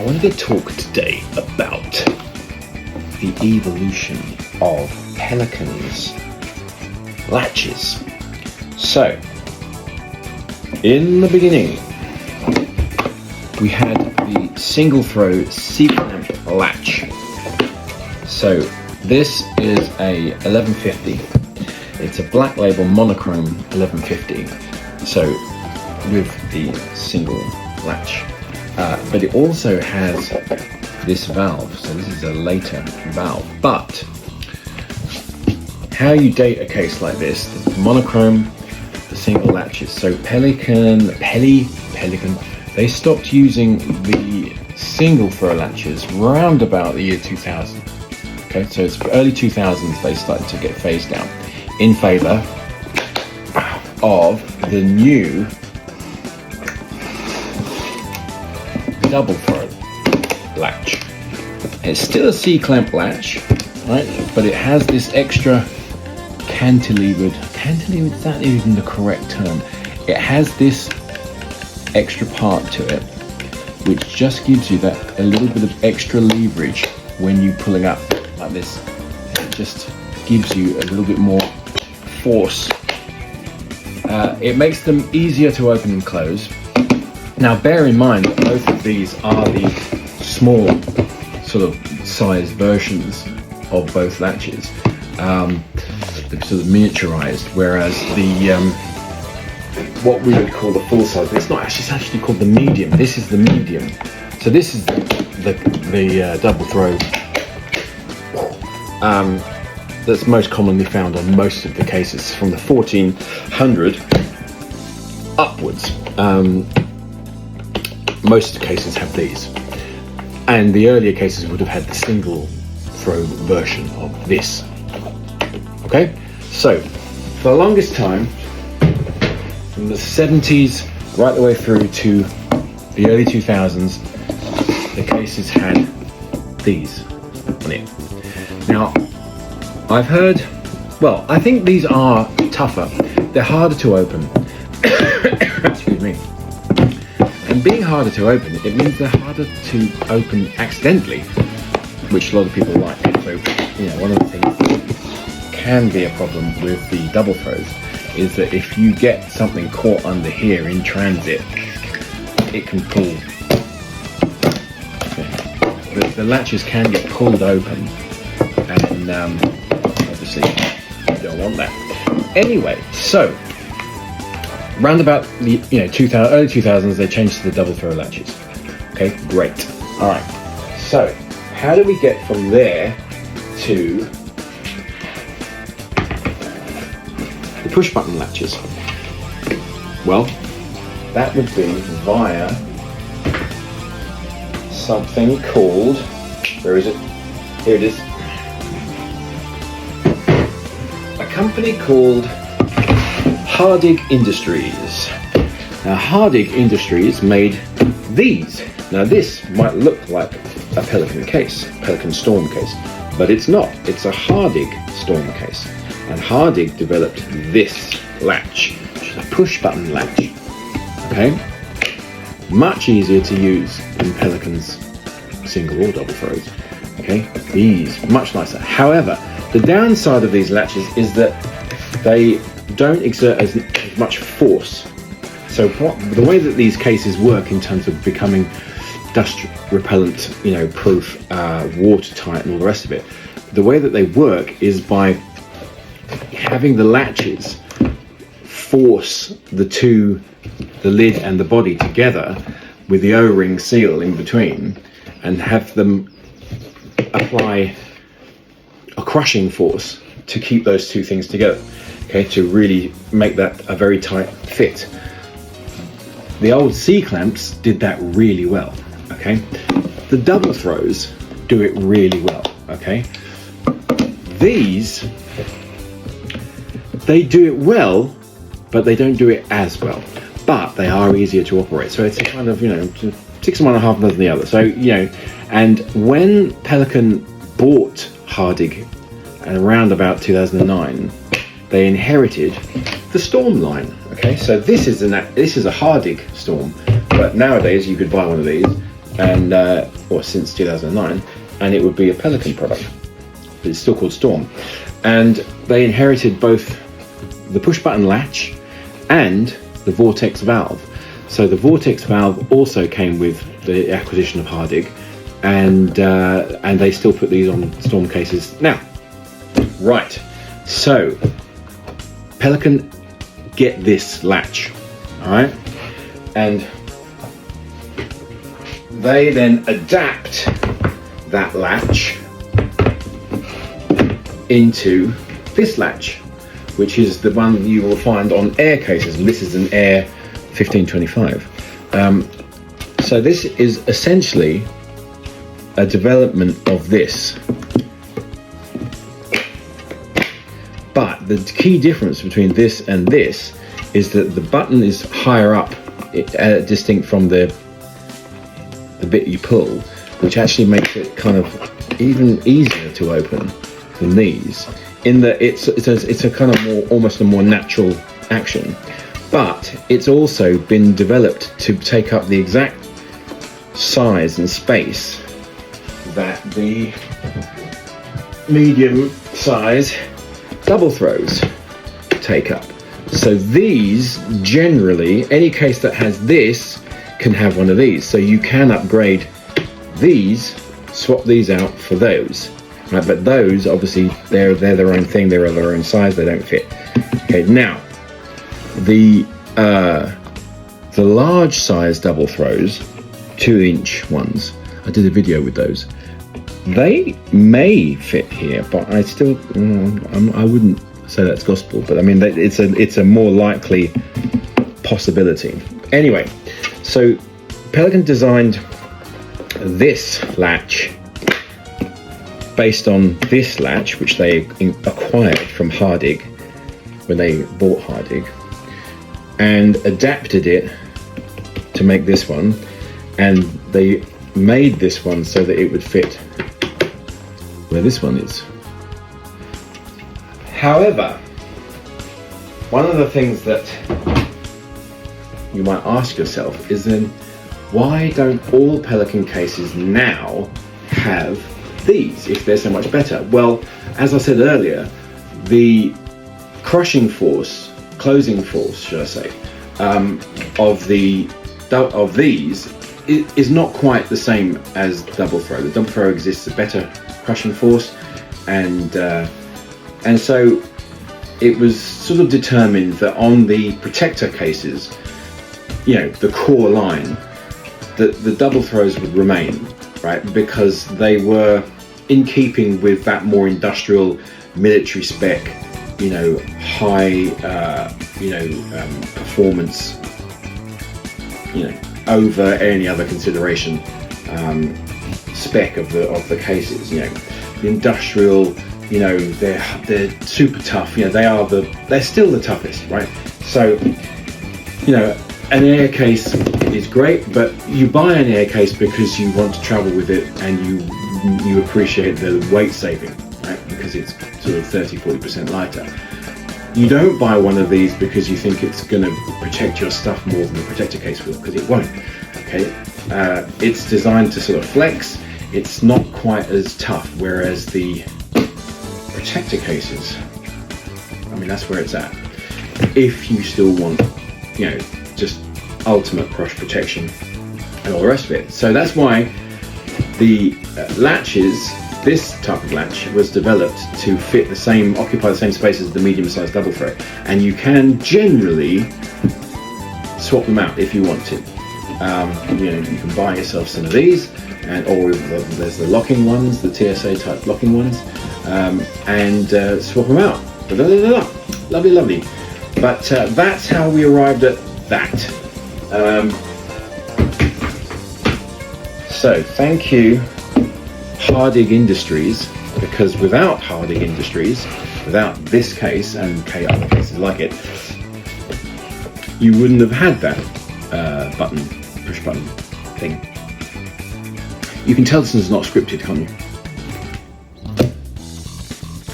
wanted to talk today about the evolution of Pelican's latches. So, in the beginning, we had the single throw C-clamp latch. So this is a 1150. It's a black label monochrome 1150. So with the single latch. But it also has this valve. So this is a later valve. But how you date a case like this, the monochrome, the single latches. So Pelican, they stopped using the single throw latches round about the year 2000. Okay, so it's early 2000s they started to get phased out in favor of the new double throw latch. It's still a C-clamp latch, right? But it has this extra cantilevered, is that even the correct term? It has this extra part to it, which just gives you that a little bit of extra leverage when you pulling up like this. It just gives you a little bit more force. It makes them easier to open and close. Now bear in mind that both of these are the small sort of size versions of both latches. They're sort of miniaturized, whereas the what we would call the full size, it's not actually, it's actually called the medium. This is the medium. So this is the double throw that's most commonly found on most of the cases from the 1400 upwards. Most cases have these, and the earlier cases would have had the single throw version of this. Okay, so for the longest time, from the 70s right the way through to the early 2000s, the cases had these on it. Now, I've heard, well, I think these are tougher. They're harder to open. Excuse me. And being harder to open, it means they're harder to open accidentally, which a lot of people like. So, you know, one of the things that can be a problem with the double throws is that if you get something caught under here in transit, it can pull. The latches can get pulled open, and obviously you don't want that. Anyway, so round about the early 2000s, they changed to the double throw latches. Okay, great. All right. So how do we get from there to the push button latches? Well, that would be via something called, where is it? Here it is. A company called Hardig Industries. Now Hardig Industries made these. Now this might look like a Pelican case, Pelican Storm case, but it's not. It's a Hardig Storm case. And Hardig developed this latch, which is a push button latch. Okay? Much easier to use than Pelican's single or double throws. Okay? These, much nicer. However, the downside of these latches is that they don't exert as much force. So the way that these cases work in terms of becoming dust repellent, proof, watertight and all the rest of it, the way that they work is by having the latches force the lid and the body together with the O-ring seal in between, and have them apply a crushing force to keep those two things together, okay, to really make that a very tight fit. The old C-clamps did that really well, okay? The double throws do it really well, okay? These, they do it well, but they don't do it as well. But they are easier to operate. So it's a kind of, 6 and 1 1/2 dozen the other. So, and when Pelican bought Hardig around about 2009, they inherited the Storm line. Okay, so this is a Hardig Storm, but nowadays you could buy one of these and or since 2009, and it would be a Pelican product. But it's still called Storm, and they inherited both the push button latch and the vortex valve. So the vortex valve also came with the acquisition of Hardig, and they still put these on Storm cases now. Right, so Pelican get this latch, all right, and they then adapt that latch into this latch, which is the one you will find on Air cases, and this is an Air 1525. So this is essentially a development of this, but the key difference between this and this is that the button is higher up, distinct from the bit you pull, which actually makes it kind of even easier to open than these, in that it's a kind of almost a more natural action. But it's also been developed to take up the exact size and space that the medium size double throws take up. So these, generally, any case that has this can have one of these. So you can upgrade these, swap these out for those. Right, but those, obviously, they're their own thing, they're their own size, they don't fit. Okay, now, the large size double throws, 2-inch ones, I did a video with those. They may fit here, but I still, I wouldn't say that's gospel, but I mean, it's a more likely possibility. Anyway, so Pelican designed this latch based on this latch, which they acquired from Hardig when they bought Hardig, and adapted it to make this one, and they made this one so that it would fit where this one is. However, one of the things that you might ask yourself is then, why don't all Pelican cases now have these if they're so much better? Well, as I said earlier, the crushing force, closing force, should I say, of these is not quite the same as double throw. The double throw exists a better crushing force, and so it was sort of determined that on the protector cases, you know, the core line, the double throws would remain, right, because they were in keeping with that more industrial military spec, you know, high performance, you know, over any other consideration spec of the cases. You know, the industrial, you know, they're super tough, you know, they're still the toughest, right? So, you know, an air case is great, but you buy an air case because you want to travel with it and you appreciate the weight saving, right? Because it's sort of 30-40% lighter. You don't buy one of these because you think it's going to protect your stuff more than the protector case will, because it won't. Okay, it's designed to sort of flex. It's not quite as tough, whereas the protector cases, I mean, that's where it's at. If you still want, you know, just ultimate crush protection and all the rest of it. So that's why the latches, this type of latch, was developed to fit occupy the same space as the medium-sized double throw, and you can generally swap them out if you want to. You know, you can buy yourself some of these, or there's the locking ones, the TSA type locking ones, and swap them out. Lovely, lovely. But that's how we arrived at that. So thank you, Hardig Industries, because without Hardig Industries, without this case and other cases like it, you wouldn't have had that push button thing. You can tell this is not scripted, can't you?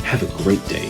Have a great day.